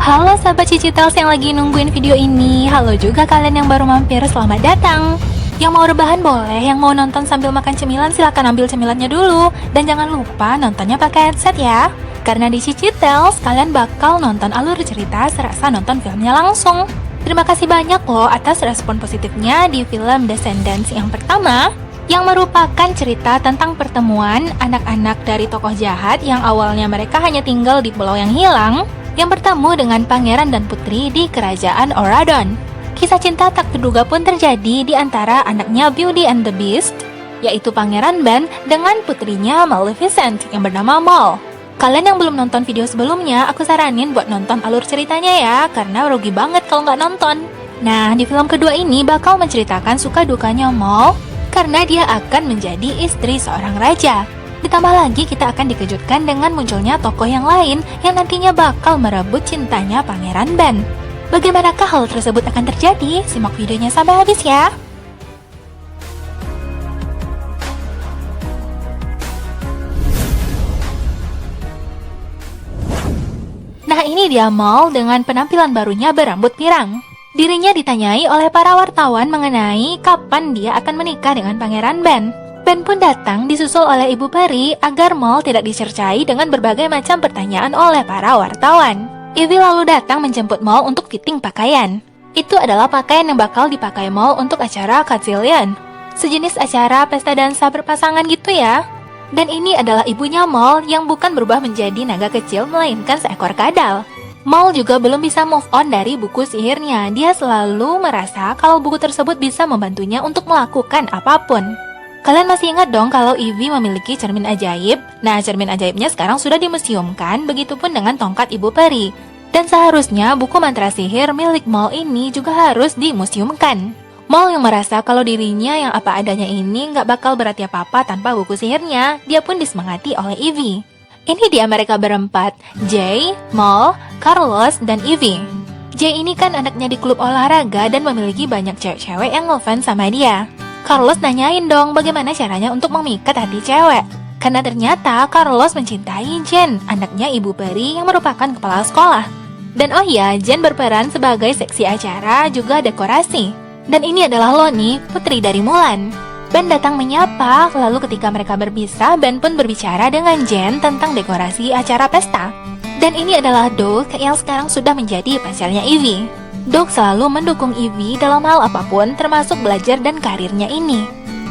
Halo sahabat Cicitels yang lagi nungguin video ini. Halo juga kalian yang baru mampir, selamat datang. Yang mau rebahan boleh, yang mau nonton sambil makan cemilan silahkan ambil cemilannya dulu. Dan jangan lupa nontonnya pakai headset ya. Karena di Cicitels kalian bakal nonton alur cerita serasa nonton filmnya langsung. Terima kasih banyak loh atas respon positifnya di film Descendants yang pertama, yang merupakan cerita tentang pertemuan anak-anak dari tokoh jahat yang awalnya mereka hanya tinggal di pulau yang hilang, yang bertemu dengan pangeran dan putri di kerajaan Auradon. Kisah cinta tak terduga pun terjadi di antara anaknya Beauty and the Beast, yaitu Pangeran Ben dengan putrinya Maleficent yang bernama Maul. Kalian yang belum nonton video sebelumnya, aku saranin buat nonton alur ceritanya ya, karena rugi banget kalau nggak nonton. Nah, di film kedua ini bakal menceritakan suka dukanya Maul karena dia akan menjadi istri seorang raja. Ditambah lagi kita akan dikejutkan dengan munculnya tokoh yang lain yang nantinya bakal merebut cintanya Pangeran Ben. Bagaimanakah hal tersebut akan terjadi? Simak videonya sampai habis ya. Nah, ini dia Maul dengan penampilan barunya berambut pirang. Dirinya ditanyai oleh para wartawan mengenai kapan dia akan menikah dengan Pangeran Ben. Ben pun datang disusul oleh Ibu Peri agar Maul tidak dicercai dengan berbagai macam pertanyaan oleh para wartawan. Ivy lalu datang menjemput Maul untuk fitting pakaian. Itu adalah pakaian yang bakal dipakai Maul untuk acara Cotillion, sejenis acara pesta dansa berpasangan gitu ya. Dan ini adalah ibunya Maul yang bukan berubah menjadi naga kecil melainkan seekor kadal. Maul juga belum bisa move on dari buku sihirnya. Dia selalu merasa kalau buku tersebut bisa membantunya untuk melakukan apapun. Kalian masih ingat dong kalau Ivy memiliki cermin ajaib? Nah, cermin ajaibnya sekarang sudah dimuseumkan, begitupun dengan tongkat Ibu Peri. Dan seharusnya buku mantra sihir milik Maul ini juga harus dimuseumkan. Maul yang merasa kalau dirinya yang apa adanya ini nggak bakal berarti apa-apa tanpa buku sihirnya, dia pun disemangati oleh Ivy. Ini dia mereka berempat, Jay, Maul, Carlos, dan Ivy. Jay ini kan anaknya di klub olahraga dan memiliki banyak cewek-cewek yang ngefans sama dia. Carlos nanyain dong bagaimana caranya untuk memikat hati cewek. Karena ternyata Carlos mencintai Jen, anaknya Ibu Peri yang merupakan kepala sekolah. Dan oh iya, Jen berperan sebagai seksi acara juga dekorasi. Dan ini adalah Lonnie, putri dari Mulan. Ben datang menyapa, lalu ketika mereka berpisah, Ben pun berbicara dengan Jen tentang dekorasi acara pesta. Dan ini adalah Doug yang sekarang sudah menjadi pacarnya Ivy. Doug selalu mendukung Ivy dalam hal apapun termasuk belajar dan karirnya ini.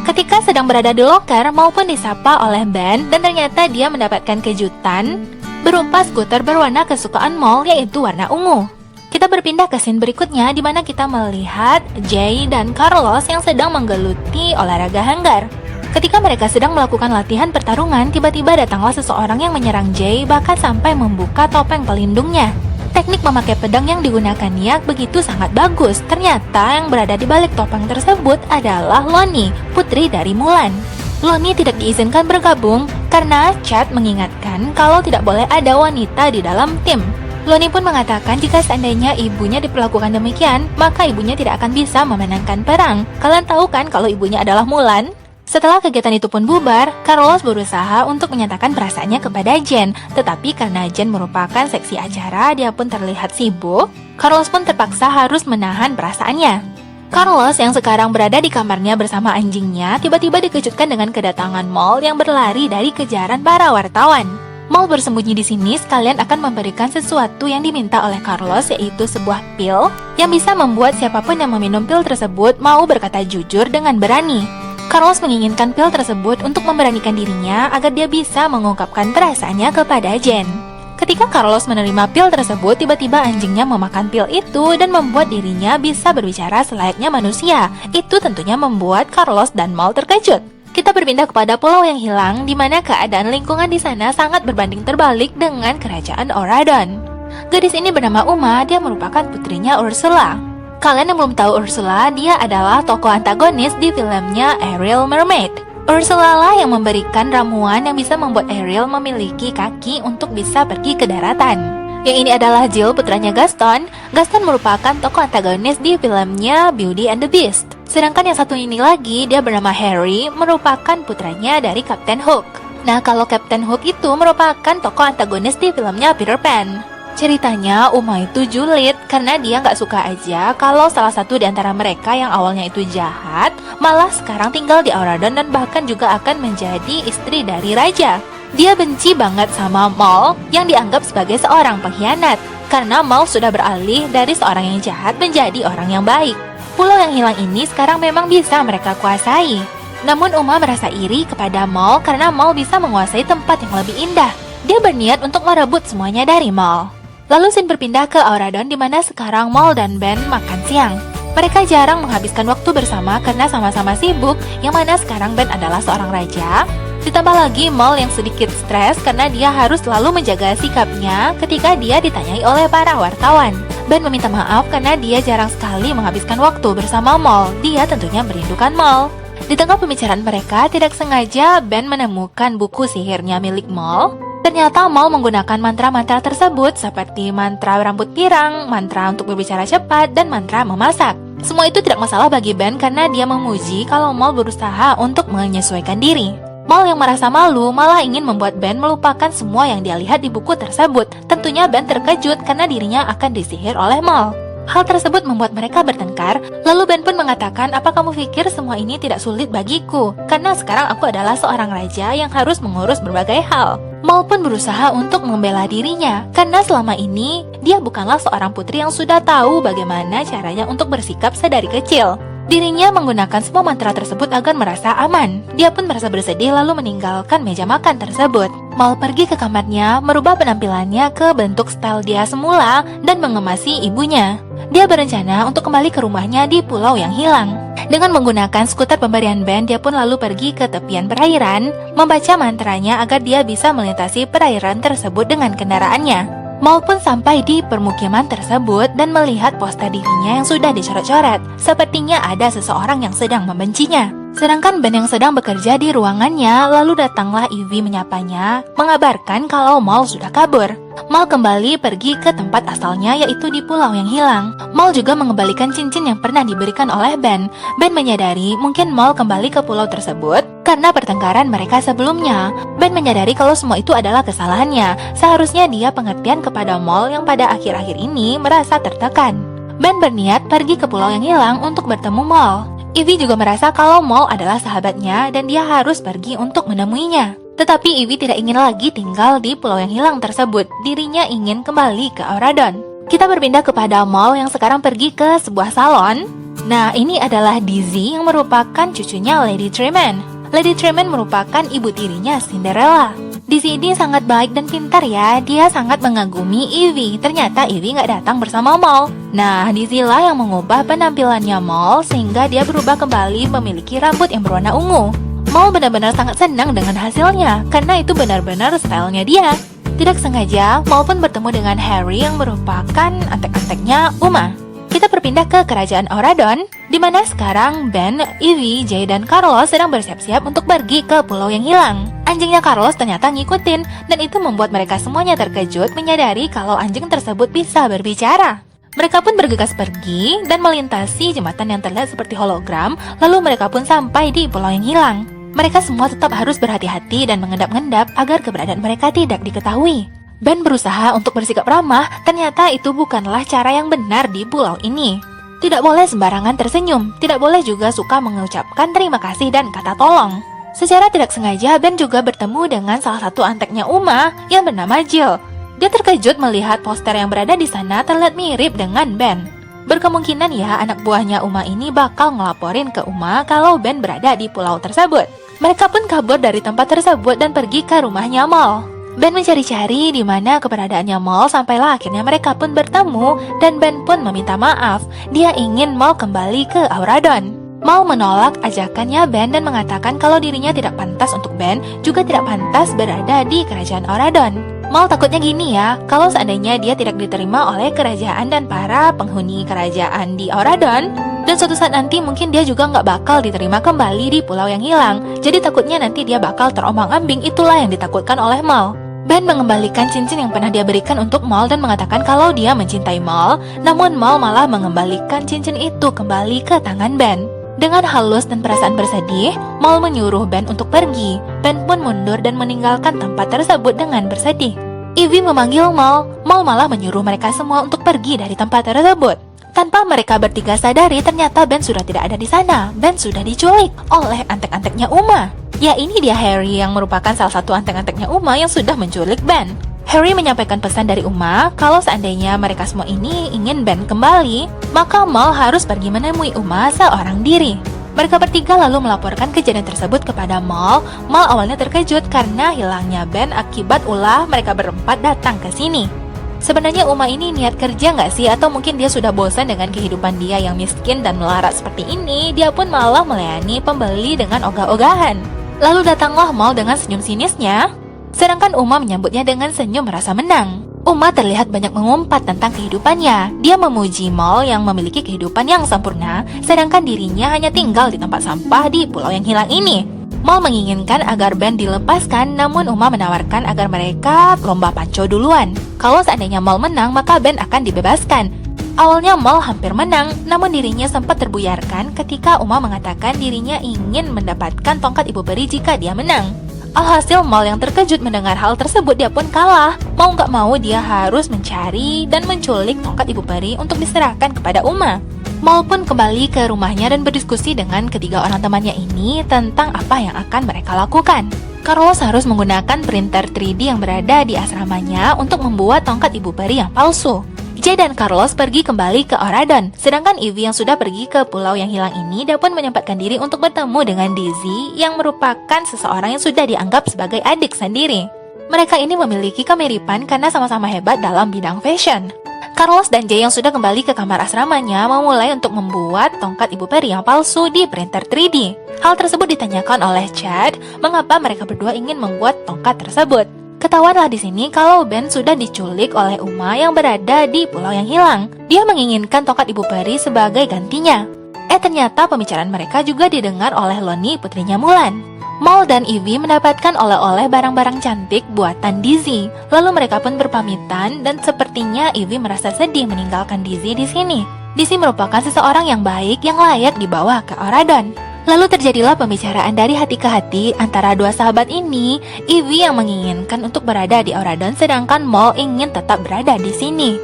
Ketika sedang berada di loker maupun disapa oleh Ben dan ternyata dia mendapatkan kejutan berupa skuter berwarna kesukaan Maul yaitu warna ungu. Kita berpindah ke scene berikutnya di mana kita melihat Jay dan Carlos yang sedang menggeluti olahraga hanggar. Ketika mereka sedang melakukan latihan pertarungan, tiba-tiba datanglah seseorang yang menyerang Jay bahkan sampai membuka topeng pelindungnya. Teknik memakai pedang yang digunakannya begitu sangat bagus. Ternyata yang berada di balik topeng tersebut adalah Lonnie, putri dari Mulan. Lonnie tidak diizinkan bergabung karena Chad mengingatkan kalau tidak boleh ada wanita di dalam tim. Lonnie pun mengatakan jika seandainya ibunya diperlakukan demikian, maka ibunya tidak akan bisa memenangkan perang. Kalian tahu kan kalau ibunya adalah Mulan? Setelah kegiatan itu pun bubar, Carlos berusaha untuk menyatakan perasaannya kepada Jen. Tetapi karena Jen merupakan seksi acara, dia pun terlihat sibuk. Carlos pun terpaksa harus menahan perasaannya. Carlos yang sekarang berada di kamarnya bersama anjingnya, tiba-tiba dikejutkan dengan kedatangan Maul yang berlari dari kejaran para wartawan. Maul bersembunyi di sini sekalian akan memberikan sesuatu yang diminta oleh Carlos, yaitu sebuah pil yang bisa membuat siapapun yang meminum pil tersebut mau berkata jujur dengan berani. Carlos menginginkan pil tersebut untuk memberanikan dirinya agar dia bisa mengungkapkan perasaannya kepada Jen. Ketika Carlos menerima pil tersebut, tiba-tiba anjingnya memakan pil itu dan membuat dirinya bisa berbicara selayaknya manusia. Itu tentunya membuat Carlos dan Maul terkejut. Kita berpindah kepada pulau yang hilang, di mana keadaan lingkungan di sana sangat berbanding terbalik dengan kerajaan Auradon. Gadis ini bernama Uma, dia merupakan putrinya Ursula. Kalian yang belum tahu Ursula, dia adalah tokoh antagonis di filmnya Ariel Mermaid. Ursula lah yang memberikan ramuan yang bisa membuat Ariel memiliki kaki untuk bisa pergi ke daratan. Yang ini adalah Jill, putranya Gaston. Gaston merupakan tokoh antagonis di filmnya Beauty and the Beast. Sedangkan yang satu ini lagi, dia bernama Harry, merupakan putranya dari Captain Hook. Nah, kalau Captain Hook itu merupakan tokoh antagonis di filmnya Peter Pan. Ceritanya, Uma itu julid karena dia nggak suka aja kalau salah satu di antara mereka yang awalnya itu jahat, malah sekarang tinggal di Auradon dan bahkan juga akan menjadi istri dari raja. Dia benci banget sama Maul yang dianggap sebagai seorang pengkhianat, karena Maul sudah beralih dari seorang yang jahat menjadi orang yang baik. Pulau yang hilang ini sekarang memang bisa mereka kuasai. Namun Uma merasa iri kepada Maul karena Maul bisa menguasai tempat yang lebih indah. Dia berniat untuk merebut semuanya dari Maul. Lalu scene berpindah ke Auradon di mana sekarang Maul dan Ben makan siang. Mereka jarang menghabiskan waktu bersama karena sama-sama sibuk, yang mana sekarang Ben adalah seorang raja. Ditambah lagi Maul yang sedikit stres karena dia harus selalu menjaga sikapnya ketika dia ditanyai oleh para wartawan. Ben meminta maaf karena dia jarang sekali menghabiskan waktu bersama Maul. Dia tentunya merindukan Maul. Di tengah pembicaraan mereka, tidak sengaja Ben menemukan buku sihirnya milik Maul. Ternyata Maul menggunakan mantra-mantra tersebut seperti mantra rambut pirang, mantra untuk berbicara cepat, dan mantra memasak. Semua itu tidak masalah bagi Ben karena dia memuji kalau Maul berusaha untuk menyesuaikan diri. Maul yang merasa malu malah ingin membuat Ben melupakan semua yang dia lihat di buku tersebut. Tentunya Ben terkejut karena dirinya akan disihir oleh Maul. Hal tersebut membuat mereka bertengkar, lalu Ben pun mengatakan, "Apa kamu pikir semua ini tidak sulit bagiku? Karena sekarang aku adalah seorang raja yang harus mengurus berbagai hal." Maul pun berusaha untuk membela dirinya, karena selama ini dia bukanlah seorang putri yang sudah tahu bagaimana caranya untuk bersikap sedari kecil. Dirinya menggunakan semua mantra tersebut agar merasa aman. Dia pun merasa bersedih lalu meninggalkan meja makan tersebut. Maul pergi ke kamarnya, merubah penampilannya ke bentuk style dia semula dan mengemasi ibunya. Dia berencana untuk kembali ke rumahnya di pulau yang hilang. Dengan menggunakan skuter pemberian Ben, dia pun lalu pergi ke tepian perairan, membaca mantranya agar dia bisa melintasi perairan tersebut dengan kendaraannya. Maul pun sampai di permukiman tersebut dan melihat poster dirinya yang sudah dicoret-coret. Sepertinya ada seseorang yang sedang membencinya. Sedangkan Ben yang sedang bekerja di ruangannya, lalu datanglah Ivy menyapanya, mengabarkan kalau Maul sudah kabur. Maul kembali pergi ke tempat asalnya, yaitu di pulau yang hilang. Maul juga mengembalikan cincin yang pernah diberikan oleh Ben. Ben menyadari mungkin Maul kembali ke pulau tersebut karena pertengkaran mereka sebelumnya. Ben menyadari kalau semua itu adalah kesalahannya. Seharusnya dia pengertian kepada Maul yang pada akhir-akhir ini merasa tertekan. Ben berniat pergi ke pulau yang hilang untuk bertemu Maul. Ivy juga merasa kalau Maul adalah sahabatnya dan dia harus pergi untuk menemuinya. Tetapi Ivy tidak ingin lagi tinggal di pulau yang hilang tersebut. Dirinya ingin kembali ke Auradon. Kita berpindah kepada Maul yang sekarang pergi ke sebuah salon. Nah, ini adalah Dizzy yang merupakan cucunya Lady Tremaine. Lady Tremaine merupakan ibu tirinya Cinderella. Dizzy ini sangat baik dan pintar ya. Dia sangat mengagumi Ivy. Ternyata Ivy nggak datang bersama Maul. Nah, Dizzy lah yang mengubah penampilannya Maul sehingga dia berubah kembali memiliki rambut yang berwarna ungu. Maul benar-benar sangat senang dengan hasilnya karena itu benar-benar stylenya dia. Tidak sengaja, Maul pun bertemu dengan Harry yang merupakan antek-anteknya Uma. Kita berpindah ke kerajaan Auradon, di mana sekarang Ben, Ivy, Jay, dan Carlos sedang bersiap-siap untuk pergi ke pulau yang hilang. Anjingnya Carlos ternyata ngikutin, dan itu membuat mereka semuanya terkejut menyadari kalau anjing tersebut bisa berbicara. Mereka pun bergegas pergi dan melintasi jembatan yang terlihat seperti hologram, lalu mereka pun sampai di pulau yang hilang. Mereka semua tetap harus berhati-hati dan mengendap-endap agar keberadaan mereka tidak diketahui. Ben berusaha untuk bersikap ramah, ternyata itu bukanlah cara yang benar di pulau ini. Tidak boleh sembarangan tersenyum, tidak boleh juga suka mengucapkan terima kasih dan kata tolong. Secara tidak sengaja, Ben juga bertemu dengan salah satu anteknya Uma yang bernama Jill. Dia terkejut melihat poster yang berada di sana terlihat mirip dengan Ben. Berkemungkinan ya anak buahnya Uma ini bakal ngelaporin ke Uma kalau Ben berada di pulau tersebut. Mereka pun kabur dari tempat tersebut dan pergi ke rumahnya Maul. Ben mencari-cari di mana keberadaannya Maul sampailah akhirnya mereka pun bertemu dan Ben pun meminta maaf. Dia ingin Maul kembali ke Auradon. Maul menolak ajakannya Ben dan mengatakan kalau dirinya tidak pantas untuk Ben, juga tidak pantas berada di kerajaan Auradon. Maul takutnya gini ya, kalau seandainya dia tidak diterima oleh kerajaan dan para penghuni kerajaan di Auradon, dan suatu saat nanti mungkin dia juga nggak bakal diterima kembali di pulau yang hilang. Jadi takutnya nanti dia bakal terombang-ambing, itulah yang ditakutkan oleh Maul. Ben mengembalikan cincin yang pernah dia berikan untuk Maul dan mengatakan kalau dia mencintai Maul, namun Maul malah mengembalikan cincin itu kembali ke tangan Ben. Dengan halus dan perasaan bersedih, Maul menyuruh Ben untuk pergi. Ben pun mundur dan meninggalkan tempat tersebut dengan bersedih. Ivy memanggil Mal. Mal malah menyuruh mereka semua untuk pergi dari tempat tersebut. Tanpa mereka bertiga sadari, ternyata Ben sudah tidak ada di sana. Ben sudah diculik oleh antek-anteknya Uma. Ya, ini dia Harry yang merupakan salah satu antek-anteknya Uma yang sudah menculik Ben. Harry menyampaikan pesan dari Uma kalau seandainya mereka semua ini ingin Ben kembali, maka Mal harus pergi menemui Uma seorang diri. Mereka bertiga lalu melaporkan kejadian tersebut kepada Mal. Mal awalnya terkejut karena hilangnya Ben akibat ulah mereka berempat datang ke sini. Sebenarnya Uma ini niat kerja nggak sih? Atau mungkin dia sudah bosan dengan kehidupan dia yang miskin dan melarat seperti ini? Dia pun malah melayani pembeli dengan ogah-ogahan. Lalu datanglah Mal dengan senyum sinisnya, sedangkan Uma menyambutnya dengan senyum merasa menang. Uma terlihat banyak mengumpat tentang kehidupannya. Dia memuji Mal yang memiliki kehidupan yang sempurna, sedangkan dirinya hanya tinggal di tempat sampah di pulau yang hilang ini. Mal menginginkan agar Ben dilepaskan, namun Uma menawarkan agar mereka lomba panco duluan. Kalau seandainya Mal menang, maka Ben akan dibebaskan. Awalnya Mal hampir menang, namun dirinya sempat terbuyarkan ketika Uma mengatakan dirinya ingin mendapatkan tongkat ibu peri jika dia menang. Alhasil Mal yang terkejut mendengar hal tersebut, dia pun kalah. Mau nggak mau dia harus mencari dan menculik tongkat ibu peri untuk diserahkan kepada Uma. Mal pun kembali ke rumahnya dan berdiskusi dengan ketiga orang temannya ini tentang apa yang akan mereka lakukan. Carlos harus menggunakan printer 3D yang berada di asramanya untuk membuat tongkat ibu peri yang palsu. Jay dan Carlos pergi kembali ke Oradon, sedangkan Ivy yang sudah pergi ke pulau yang hilang ini, dia pun menyempatkan diri untuk bertemu dengan Dizzy yang merupakan seseorang yang sudah dianggap sebagai adik sendiri. Mereka ini memiliki kemiripan karena sama-sama hebat dalam bidang fashion. Carlos dan Jay yang sudah kembali ke kamar asramanya memulai untuk membuat tongkat ibu peri yang palsu di printer 3D. Hal tersebut ditanyakan oleh Chad, mengapa mereka berdua ingin membuat tongkat tersebut. Ketahuanlah di sini kalau Ben sudah diculik oleh Uma yang berada di pulau yang hilang. Dia menginginkan tongkat ibu peri sebagai gantinya. Ternyata pembicaraan mereka juga didengar oleh Loni, putrinya Mulan. Mal dan Ivy mendapatkan oleh-oleh barang-barang cantik buatan Dizzy. Lalu mereka pun berpamitan dan sepertinya Ivy merasa sedih meninggalkan Dizzy di sini. Dizzy merupakan seseorang yang baik yang layak dibawa ke Oradon. Lalu terjadilah pembicaraan dari hati ke hati antara dua sahabat ini. Ivy yang menginginkan untuk berada di Oradon, sedangkan Mal ingin tetap berada di sini.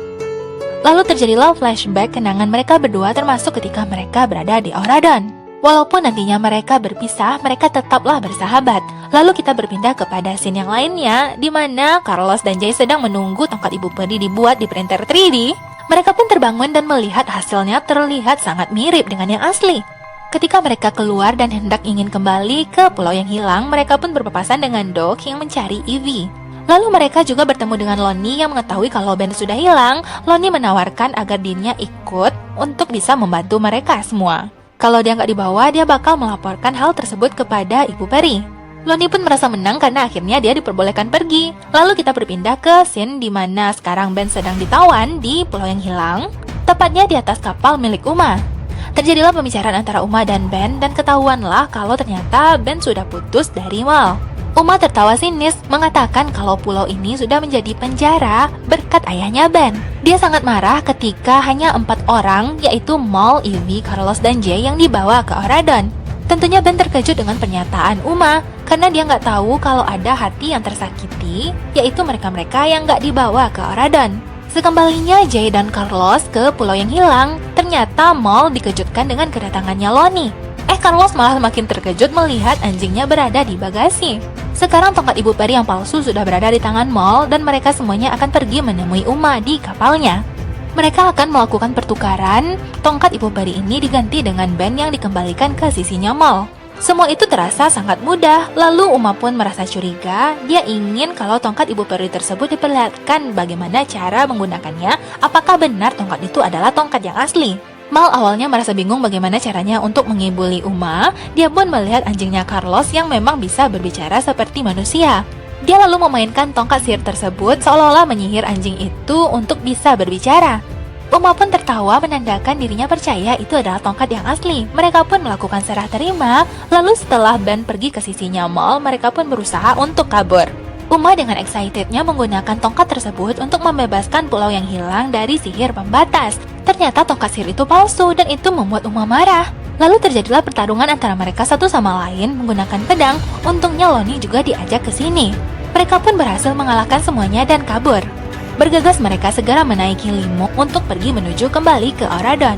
Lalu terjadilah flashback kenangan mereka berdua termasuk ketika mereka berada di Oradon. Walaupun nantinya mereka berpisah, mereka tetaplah bersahabat. Lalu kita berpindah kepada scene yang lainnya, di mana Carlos dan Jay sedang menunggu tongkat ibu peri dibuat di printer 3D. Mereka pun terbangun dan melihat hasilnya terlihat sangat mirip dengan yang asli. Ketika mereka keluar dan hendak ingin kembali ke pulau yang hilang, mereka pun berpapasan dengan Doc yang mencari Ivy. Lalu mereka juga bertemu dengan Loni yang mengetahui kalau Ben sudah hilang. Loni menawarkan agar dirinya ikut untuk bisa membantu mereka semua. Kalau dia nggak dibawa, dia bakal melaporkan hal tersebut kepada Ibu Peri. Loni pun merasa menang karena akhirnya dia diperbolehkan pergi. Lalu kita berpindah ke scene di mana sekarang Ben sedang ditawan di pulau yang hilang, tepatnya di atas kapal milik Uma. Terjadilah pembicaraan antara Uma dan Ben dan ketahuanlah kalau ternyata Ben sudah putus dari Mal. Uma tertawa sinis mengatakan kalau pulau ini sudah menjadi penjara berkat ayahnya Ben. Dia sangat marah ketika hanya 4 orang, yaitu Mal, Ivy, Carlos, dan Jay yang dibawa ke Oradon. Tentunya Ben terkejut dengan pernyataan Uma karena dia nggak tahu kalau ada hati yang tersakiti, yaitu mereka-mereka yang nggak dibawa ke Oradon. Sekembalinya Jay dan Carlos ke pulau yang hilang, ternyata Mal dikejutkan dengan kedatangannya Loni. Carlos malah makin terkejut melihat anjingnya berada di bagasi. Sekarang tongkat ibu peri yang palsu sudah berada di tangan Mal dan mereka semuanya akan pergi menemui Uma di kapalnya. Mereka akan melakukan pertukaran, tongkat ibu peri ini diganti dengan Ben yang dikembalikan ke sisinya Mal. Semua itu terasa sangat mudah, lalu Uma pun merasa curiga. Dia ingin kalau tongkat ibu peri tersebut diperlihatkan bagaimana cara menggunakannya, apakah benar tongkat itu adalah tongkat yang asli. Mal awalnya merasa bingung bagaimana caranya untuk mengibuli Uma. Dia pun melihat anjingnya Carlos yang memang bisa berbicara seperti manusia. Dia lalu memainkan tongkat sihir tersebut seolah-olah menyihir anjing itu untuk bisa berbicara. Uma pun tertawa menandakan dirinya percaya itu adalah tongkat yang asli. Mereka pun melakukan serah terima. Lalu setelah Ben pergi ke sisinya Mal, mereka pun berusaha untuk kabur. Uma dengan excitednya menggunakan tongkat tersebut untuk membebaskan pulau yang hilang dari sihir pembatas. Ternyata tongkat sihir itu palsu dan itu membuat Uma marah. Lalu terjadilah pertarungan antara mereka satu sama lain menggunakan pedang. Untungnya Loni juga diajak ke sini. Mereka pun berhasil mengalahkan semuanya dan kabur. Bergegas mereka segera menaiki limo untuk pergi menuju kembali ke Auradon.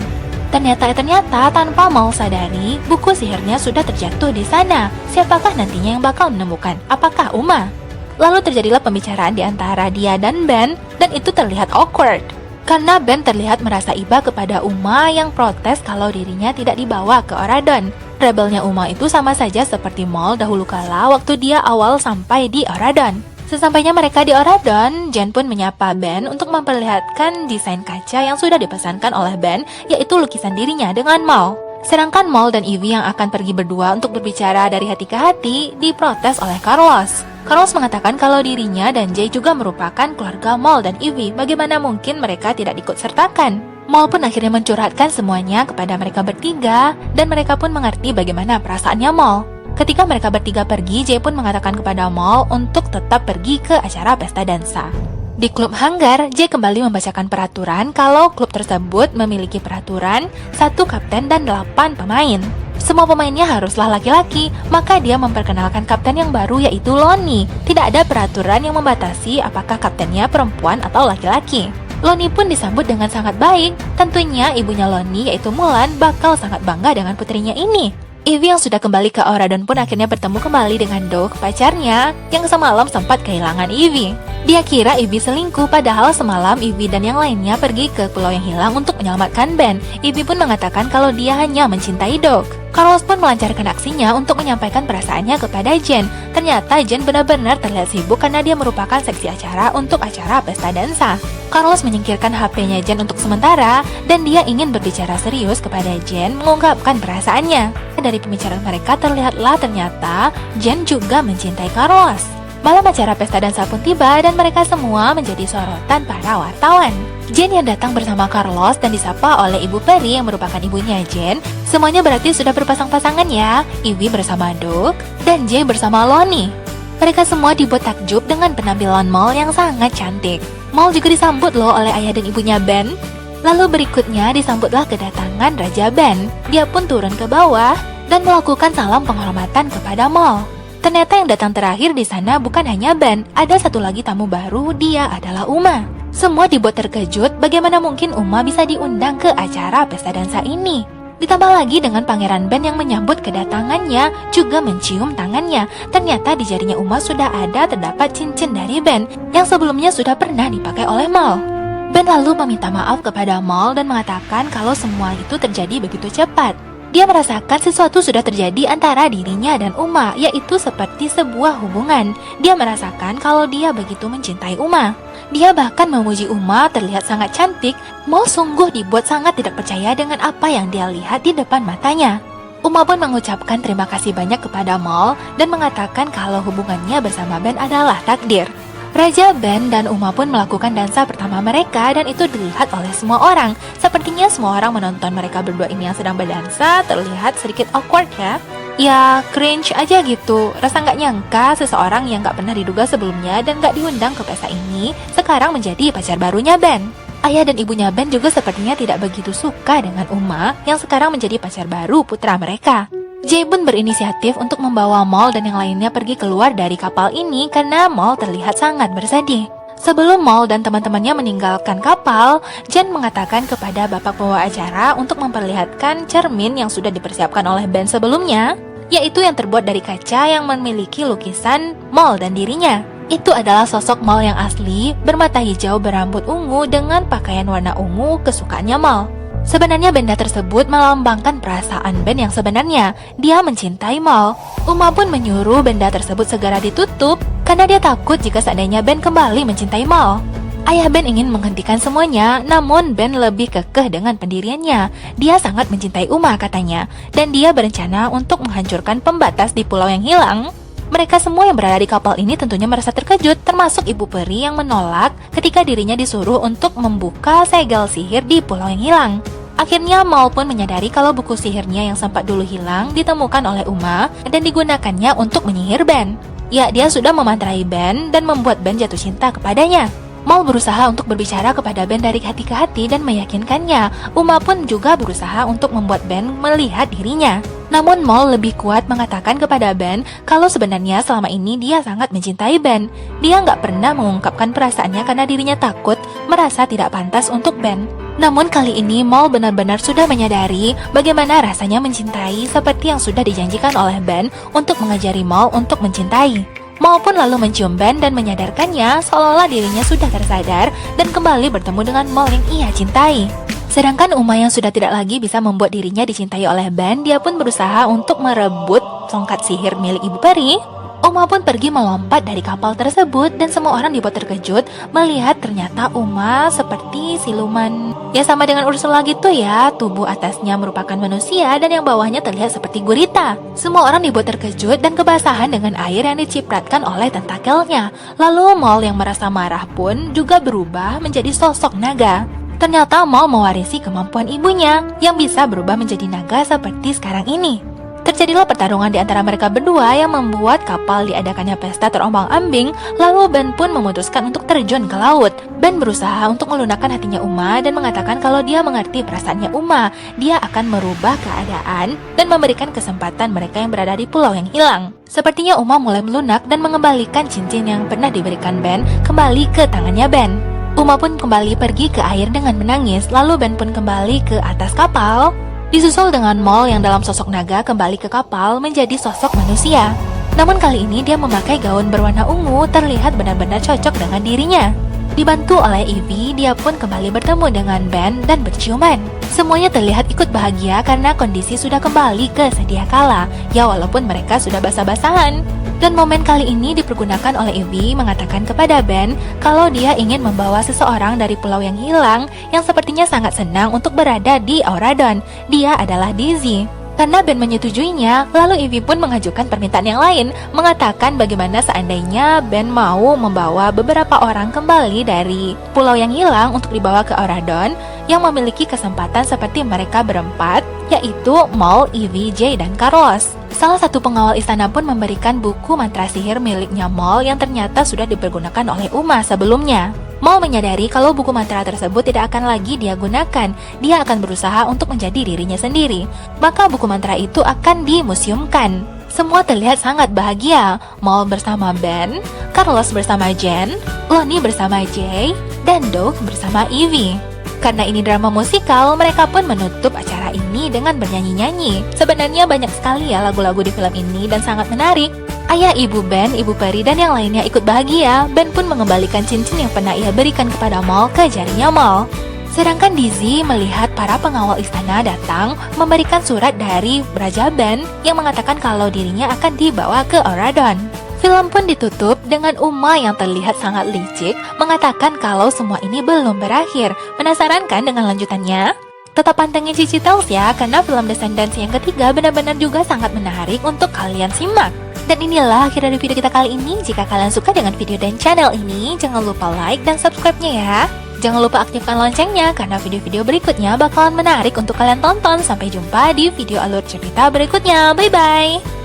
Ternyata tanpa Mal sadari, buku sihirnya sudah terjatuh di sana. Siapakah nantinya yang bakal menemukan? Apakah Uma? Lalu terjadilah pembicaraan di antara dia dan Ben, dan itu terlihat awkward. Karena Ben terlihat merasa iba kepada Uma yang protes kalau dirinya tidak dibawa ke Auradon. Rebelnya Uma itu sama saja seperti Mal dahulu kala waktu dia awal sampai di Auradon. Sesampainya mereka di Auradon, Jen pun menyapa Ben untuk memperlihatkan desain kaca yang sudah dipesankan oleh Ben, yaitu lukisan dirinya dengan Mal. Sedangkan Mal dan Ivy yang akan pergi berdua untuk berbicara dari hati ke hati, diprotes oleh Carlos. Carlos mengatakan kalau dirinya dan Jay juga merupakan keluarga Mal dan Ivy, bagaimana mungkin mereka tidak ikut sertakan. Mal pun akhirnya mencurhatkan semuanya kepada mereka bertiga, dan mereka pun mengerti bagaimana perasaannya Mal. Ketika mereka bertiga pergi, Jay pun mengatakan kepada Mal untuk tetap pergi ke acara pesta dansa. Di klub hanggar, Jay kembali membacakan peraturan kalau klub tersebut memiliki peraturan 1 kapten dan 8 pemain. Semua pemainnya haruslah laki-laki, maka dia memperkenalkan kapten yang baru yaitu Lonnie. Tidak ada peraturan yang membatasi apakah kaptennya perempuan atau laki-laki. Lonnie pun disambut dengan sangat baik. Tentunya ibunya Lonnie yaitu Mulan bakal sangat bangga dengan putrinya ini. Ivy yang sudah kembali ke Auradon pun akhirnya bertemu kembali dengan Doug, pacarnya, yang semalam sempat kehilangan Ivy. Dia kira Ivy selingkuh, padahal semalam Ivy dan yang lainnya pergi ke pulau yang hilang untuk menyelamatkan Ben. Ivy pun mengatakan kalau dia hanya mencintai Doug. Carlos pun melancarkan aksinya untuk menyampaikan perasaannya kepada Jen. Ternyata Jen benar-benar terlihat sibuk karena dia merupakan seksi acara untuk acara pesta dansa. Carlos menyingkirkan HP-nya Jen untuk sementara, dan dia ingin berbicara serius kepada Jen mengungkapkan perasaannya. Dari pembicaraan mereka terlihatlah ternyata Jen juga mencintai Carlos. Malam acara pesta dansa pun tiba dan mereka semua menjadi sorotan para wartawan. Jen yang datang bersama Carlos dan disapa oleh Ibu Peri yang merupakan ibunya Jen. Semuanya berarti sudah berpasang-pasangan ya. Ivy bersama Doug dan Jay bersama Lonnie. Mereka semua dibuat takjub dengan penampilan Mal yang sangat cantik. Mal juga disambut loh oleh ayah dan ibunya Ben. Lalu berikutnya disambutlah kedatangan Raja Ben. Dia pun turun ke bawah dan melakukan salam penghormatan kepada Mal. Ternyata yang datang terakhir di sana bukan hanya Ben, ada satu lagi tamu baru, dia adalah Uma. Semua dibuat terkejut bagaimana mungkin Uma bisa diundang ke acara pesta dansa ini. Ditambah lagi dengan Pangeran Ben yang menyambut kedatangannya, juga mencium tangannya. Ternyata di jarinya Uma sudah ada terdapat cincin dari Ben yang sebelumnya sudah pernah dipakai oleh Mal. Ben lalu meminta maaf kepada Mal dan mengatakan kalau semua itu terjadi begitu cepat. Dia merasakan sesuatu sudah terjadi antara dirinya dan Uma, yaitu seperti sebuah hubungan. Dia merasakan kalau dia begitu mencintai Uma. Dia bahkan memuji Uma terlihat sangat cantik. Mal sungguh dibuat sangat tidak percaya dengan apa yang dia lihat di depan matanya. Uma pun mengucapkan terima kasih banyak kepada Mal dan mengatakan kalau hubungannya bersama Ben adalah takdir. Raja Ben dan Uma pun melakukan dansa pertama mereka dan itu dilihat oleh semua orang. Sepertinya semua orang menonton mereka berdua ini yang sedang berdansa terlihat sedikit awkward ya. Ya cringe aja gitu. Rasa nggak nyangka seseorang yang nggak pernah diduga sebelumnya dan nggak diundang ke pesta ini sekarang menjadi pacar barunya Ben. Ayah dan ibunya Ben juga sepertinya tidak begitu suka dengan Uma yang sekarang menjadi pacar baru putra mereka. Jay pun berinisiatif untuk membawa Mal dan yang lainnya pergi keluar dari kapal ini karena Mal terlihat sangat bersedih. Sebelum Mal dan teman-temannya meninggalkan kapal, Jen mengatakan kepada bapak pembawa acara untuk memperlihatkan cermin yang sudah dipersiapkan oleh Ben sebelumnya, yaitu yang terbuat dari kaca yang memiliki lukisan Mal dan dirinya. Itu adalah sosok Mal yang asli, bermata hijau berambut ungu dengan pakaian warna ungu kesukaannya Mal. Sebenarnya benda tersebut melambangkan perasaan Ben yang sebenarnya. Dia mencintai Mal. Uma pun menyuruh benda tersebut segera ditutup karena dia takut jika seandainya Ben kembali mencintai Mal. Ayah Ben ingin menghentikan semuanya, namun Ben lebih kekeh dengan pendiriannya. Dia sangat mencintai Uma katanya, dan dia berencana untuk menghancurkan pembatas di pulau yang hilang. Mereka semua yang berada di kapal ini tentunya merasa terkejut, termasuk Ibu Peri yang menolak ketika dirinya disuruh untuk membuka segel sihir di pulau yang hilang. Akhirnya Mal pun menyadari kalau buku sihirnya yang sempat dulu hilang ditemukan oleh Uma dan digunakannya untuk menyihir Ben. Ya, dia sudah memantrai Ben dan membuat Ben jatuh cinta kepadanya. Mal berusaha untuk berbicara kepada Ben dari hati ke hati dan meyakinkannya. Uma pun juga berusaha untuk membuat Ben melihat dirinya. Namun Mal lebih kuat mengatakan kepada Ben kalau sebenarnya selama ini dia sangat mencintai Ben. Dia nggak pernah mengungkapkan perasaannya karena dirinya takut merasa tidak pantas untuk Ben. Namun kali ini Mal benar-benar sudah menyadari bagaimana rasanya mencintai seperti yang sudah dijanjikan oleh Ben untuk mengajari Mal untuk mencintai. Mal pun lalu mencium Ben dan menyadarkannya seolah-olah dirinya sudah tersadar dan kembali bertemu dengan Mal yang ia cintai. Sedangkan Uma yang sudah tidak lagi bisa membuat dirinya dicintai oleh Ben, dia pun berusaha untuk merebut tongkat sihir milik Ibu Peri. Uma pun pergi melompat dari kapal tersebut dan semua orang dibuat terkejut melihat ternyata Uma seperti siluman. Ya sama dengan Ursula gitu ya, tubuh atasnya merupakan manusia dan yang bawahnya terlihat seperti gurita. Semua orang dibuat terkejut dan kebasahan dengan air yang dicipratkan oleh tentakelnya. Lalu Mal yang merasa marah pun juga berubah menjadi sosok naga. Ternyata Mal mewarisi kemampuan ibunya yang bisa berubah menjadi naga seperti sekarang ini. Terjadilah pertarungan di antara mereka berdua yang membuat kapal diadakannya pesta terombang-ambing, lalu Ben pun memutuskan untuk terjun ke laut. Ben berusaha untuk melunakkan hatinya Uma dan mengatakan kalau dia mengerti perasaannya Uma. Dia akan merubah keadaan dan memberikan kesempatan mereka yang berada di pulau yang hilang. Sepertinya Uma mulai melunak dan mengembalikan cincin yang pernah diberikan Ben kembali ke tangannya Ben. Uma pun kembali pergi ke air dengan menangis, lalu Ben pun kembali ke atas kapal. Disusul dengan Mal yang dalam sosok naga kembali ke kapal menjadi sosok manusia. Namun kali ini dia memakai gaun berwarna ungu terlihat benar-benar cocok dengan dirinya. Dibantu oleh Ivy, dia pun kembali bertemu dengan Ben dan berciuman. Semuanya terlihat ikut bahagia karena kondisi sudah kembali ke sedia kala, ya walaupun mereka sudah basah-basahan. Dan momen kali ini dipergunakan oleh Ivy mengatakan kepada Ben kalau dia ingin membawa seseorang dari pulau yang hilang yang sepertinya sangat senang untuk berada di Auradon. Dia adalah Dizzy. Karena Ben menyetujuinya, lalu Ivy pun mengajukan permintaan yang lain, mengatakan bagaimana seandainya Ben mau membawa beberapa orang kembali dari pulau yang hilang untuk dibawa ke Auradon yang memiliki kesempatan seperti mereka berempat, yaitu Mal, Ivy, Jay, dan Carlos. Salah satu pengawal istana pun memberikan buku mantra sihir miliknya Mal yang ternyata sudah dipergunakan oleh Uma sebelumnya. Mal menyadari kalau buku mantra tersebut tidak akan lagi dia gunakan. Dia akan berusaha untuk menjadi dirinya sendiri. Maka buku mantra itu akan dimuseumkan. Semua terlihat sangat bahagia. Mal bersama Ben, Carlos bersama Jen, Lonnie bersama Jay, dan Doug bersama Ivy. Karena ini drama musikal, mereka pun menutup acara ini dengan bernyanyi-nyanyi. Sebenarnya banyak sekali ya lagu-lagu di film ini dan sangat menarik. Ayah ibu Ben, Ibu Peri, dan yang lainnya ikut bahagia. Ben pun mengembalikan cincin yang pernah ia berikan kepada Mal ke jarinya Mal. Sedangkan Dizzy melihat para pengawal istana datang memberikan surat dari Raja Ben yang mengatakan kalau dirinya akan dibawa ke Auradon. Film pun ditutup dengan Uma yang terlihat sangat licik mengatakan kalau semua ini belum berakhir. Penasaran kan dengan lanjutannya? Tetap pantengin Cici Tales ya, karena film Descendants yang ketiga benar-benar juga sangat menarik untuk kalian simak. Dan inilah akhir dari video kita kali ini. Jika kalian suka dengan video dan channel ini, jangan lupa like dan subscribe-nya ya. Jangan lupa aktifkan loncengnya karena video-video berikutnya bakalan menarik untuk kalian tonton. Sampai jumpa di video alur cerita berikutnya. Bye-bye!